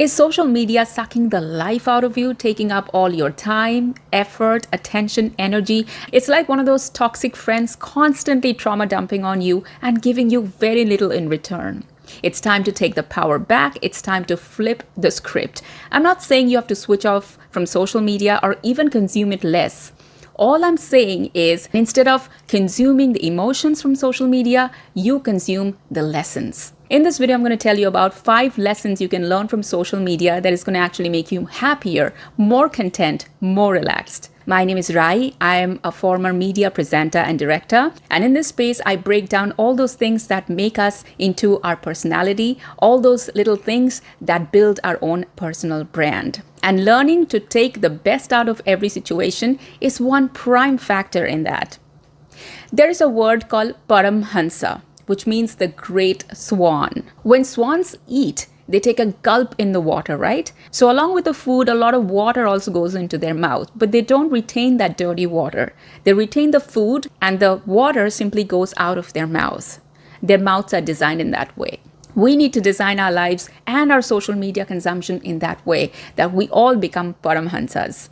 Is social media sucking the life out of you, taking up all your time, effort, attention, energy? It's like one of those toxic friends constantly trauma dumping on you and giving you very little in return. It's time to take the power back. It's time to flip the script. I'm not saying you have to switch off from social media or even consume it less. All I'm saying is instead of consuming the emotions from social media, you consume the lessons. In this video, I'm going to tell you about 5 lessons you can learn from social media that is going to actually make you happier, more content, more relaxed. My name is Rai. I am a former media presenter and director. And in this space, I break down all those things that make us into our personality, all those little things that build our own personal brand. And learning to take the best out of every situation is one prime factor in that. There is a word called Paramhansa, which means the great swan. When swans eat, they take a gulp in the water, right? So along with the food, a lot of water also goes into their mouth, but they don't retain that dirty water. They retain the food and the water simply goes out of their mouth. Their mouths are designed in that way. We need to design our lives and our social media consumption in that way, that we all become Paramhansas.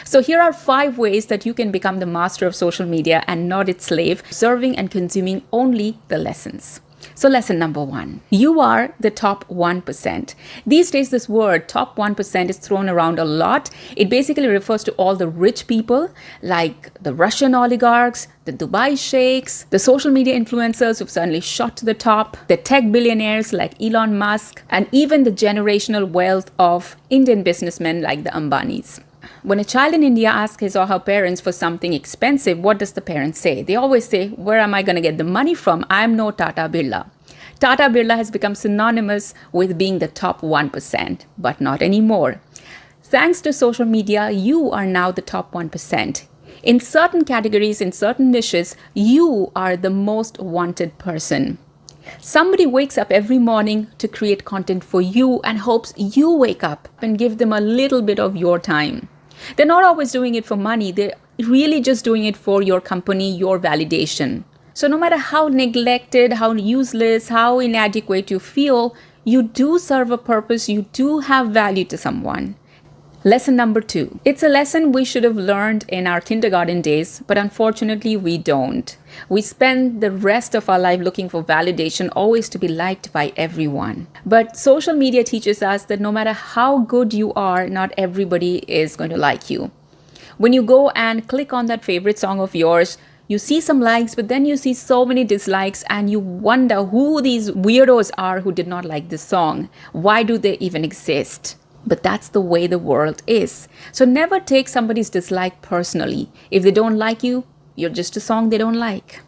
So here are 5 ways that you can become the master of social media and not its slave, observing and consuming only the lessons. So lesson number 1, you are the top 1%. These days, this word top 1% is thrown around a lot. It basically refers to all the rich people like the Russian oligarchs, the Dubai sheikhs, the social media influencers who've suddenly shot to the top, the tech billionaires like Elon Musk, and even the generational wealth of Indian businessmen like the Ambanis. When a child in India asks his or her parents for something expensive, what does the parent say? They always say, where am I going to get the money from? I'm no Tata Birla. Tata Birla has become synonymous with being the top 1%, but not anymore. Thanks to social media, you are now the top 1%. In certain categories, in certain niches, you are the most wanted person. Somebody wakes up every morning to create content for you and hopes you wake up and give them a little bit of your time. They're not always doing it for money. They're really just doing it for your company, your validation. So no matter how neglected, how useless, how inadequate you feel, you do serve a purpose. You do have value to someone. Lesson number 2. It's a lesson we should have learned in our kindergarten days, but unfortunately we don't. We spend the rest of our life looking for validation, always to be liked by everyone. But social media teaches us that no matter how good you are, not everybody is going to like you. When you go and click on that favorite song of yours, you see some likes, but then you see so many dislikes and you wonder who these weirdos are who did not like this song. Why do they even exist? But that's the way the world is. So never take somebody's dislike personally. If they don't like you, you're just a song they don't like.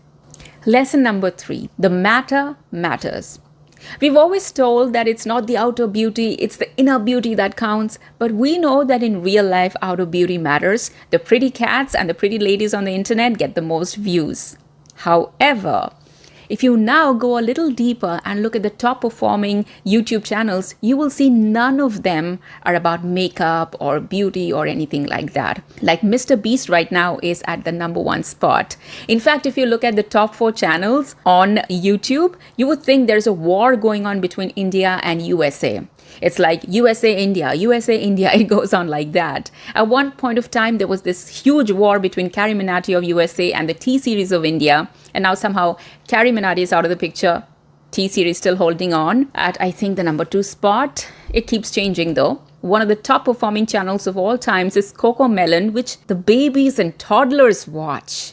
Lesson number 3, the matter matters. We've always told that it's not the outer beauty, it's the inner beauty that counts. But we know that in real life, outer beauty matters. The pretty cats and the pretty ladies on the internet get the most views. However, if you now go a little deeper and look at the top performing YouTube channels, you will see none of them are about makeup or beauty or anything like that. Like Mr. Beast right now is at the number 1 spot. In fact, if you look at the top 4 channels on YouTube, you would think there's a war going on between India and USA. It's like USA, India, it goes on like that. At one point of time, there was this huge war between Carrie Minati of USA and the T-Series of India. And now somehow Carrie Minati is out of the picture. T-Series still holding on at, I think, the number 2 spot. It keeps changing though. One of the top performing channels of all times is Coco Melon, which the babies and toddlers watch.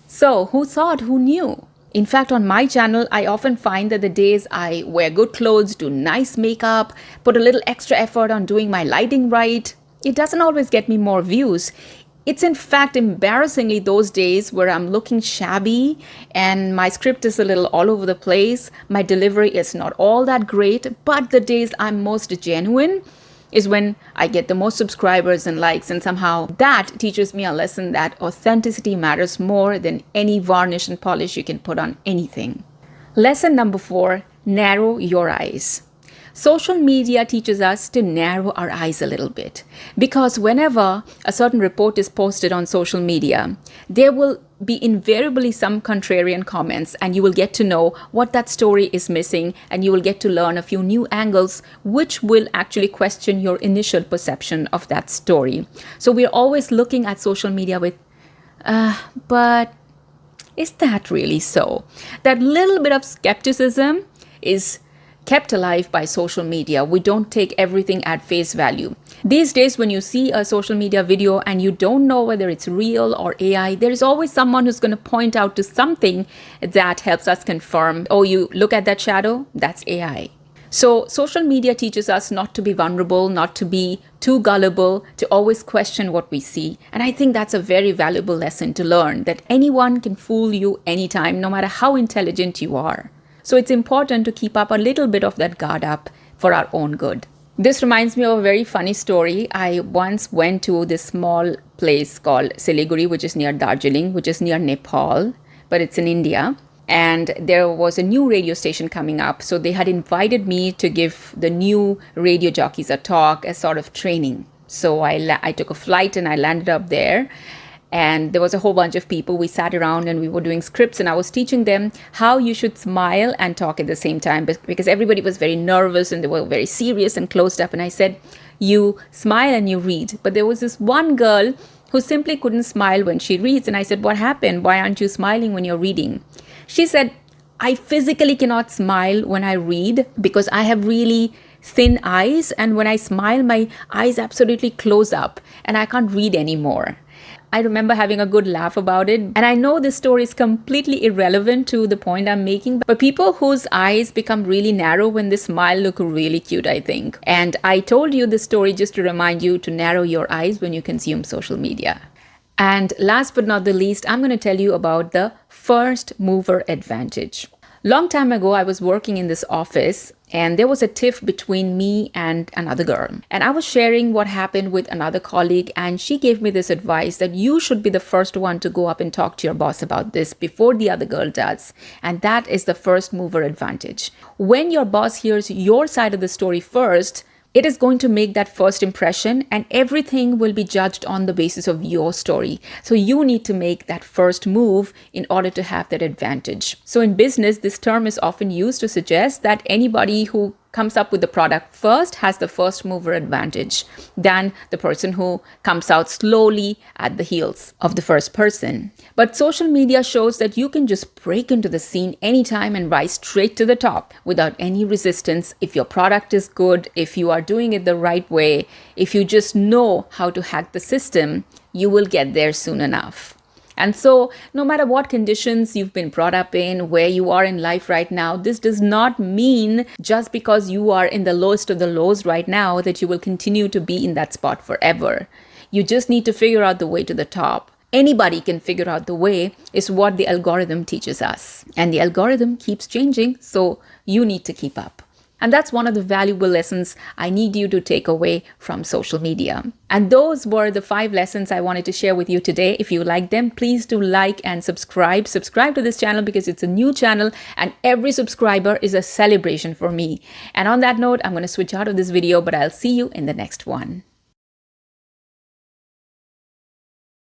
So who thought, who knew? In fact, on my channel, I often find that the days I wear good clothes, do nice makeup, put a little extra effort on doing my lighting right, it doesn't always get me more views. It's in fact embarrassingly those days where I'm looking shabby and my script is a little all over the place. My delivery is not all that great, but the days I'm most genuine is when I get the most subscribers and likes, and somehow that teaches me a lesson that authenticity matters more than any varnish and polish you can put on anything. Lesson number 4, narrow your eyes. Social media teaches us to narrow our eyes a little bit, because whenever a certain report is posted on social media, there will be invariably some contrarian comments, and you will get to know what that story is missing, and you will get to learn a few new angles which will actually question your initial perception of that story. So we're always looking at social media with, but is that really so? That little bit of skepticism is kept alive by social media. We don't take everything at face value. These days, when you see a social media video and you don't know whether it's real or AI, there is always someone who's going to point out to something that helps us confirm, oh, you look at that shadow, that's AI. So social media teaches us not to be vulnerable, not to be too gullible, to always question what we see. And I think that's a very valuable lesson to learn, that anyone can fool you anytime, no matter how intelligent you are. So it's important to keep up a little bit of that guard up for our own good. This reminds me of a very funny story. I once went to this small place called Siliguri, which is near Darjeeling, which is near Nepal, but it's in India. And there was a new radio station coming up. So they had invited me to give the new radio jockeys a talk as sort of training. So I took a flight and I landed up there. And there was a whole bunch of people. We sat around and we were doing scripts, and I was teaching them how you should smile and talk at the same time, because everybody was very nervous and they were very serious and closed up. And I said, you smile and you read. But there was this one girl who simply couldn't smile when she reads. And I said, what happened? Why aren't you smiling when you're reading? She said, I physically cannot smile when I read because I have really thin eyes. And when I smile, my eyes absolutely close up and I can't read anymore. I remember having a good laugh about it. And I know this story is completely irrelevant to the point I'm making, but people whose eyes become really narrow when they smile look really cute, I think. And I told you this story just to remind you to narrow your eyes when you consume social media. And last but not the least, I'm going to tell you about the first mover advantage. Long time ago, I was working in this office and there was a tiff between me and another girl. And I was sharing what happened with another colleague, and she gave me this advice that you should be the first one to go up and talk to your boss about this before the other girl does. And that is the first mover advantage. When your boss hears your side of the story first, it is going to make that first impression, and everything will be judged on the basis of your story. So you need to make that first move in order to have that advantage. So in business, this term is often used to suggest that anybody who comes up with the product first has the first mover advantage than the person who comes out slowly at the heels of the first person. But social media shows that you can just break into the scene anytime and rise straight to the top without any resistance. If your product is good, if you are doing it the right way, if you just know how to hack the system, you will get there soon enough. And so no matter what conditions you've been brought up in, where you are in life right now, this does not mean just because you are in the lowest of the lows right now that you will continue to be in that spot forever. You just need to figure out the way to the top. Anybody can figure out the way is what the algorithm teaches us. And the algorithm keeps changing, so you need to keep up. And that's one of the valuable lessons I need you to take away from social media. And those were the 5 lessons I wanted to share with you today. If you like them, please do like and subscribe. Subscribe to this channel because it's a new channel and every subscriber is a celebration for me. And on that note, I'm going to switch out of this video, but I'll see you in the next one.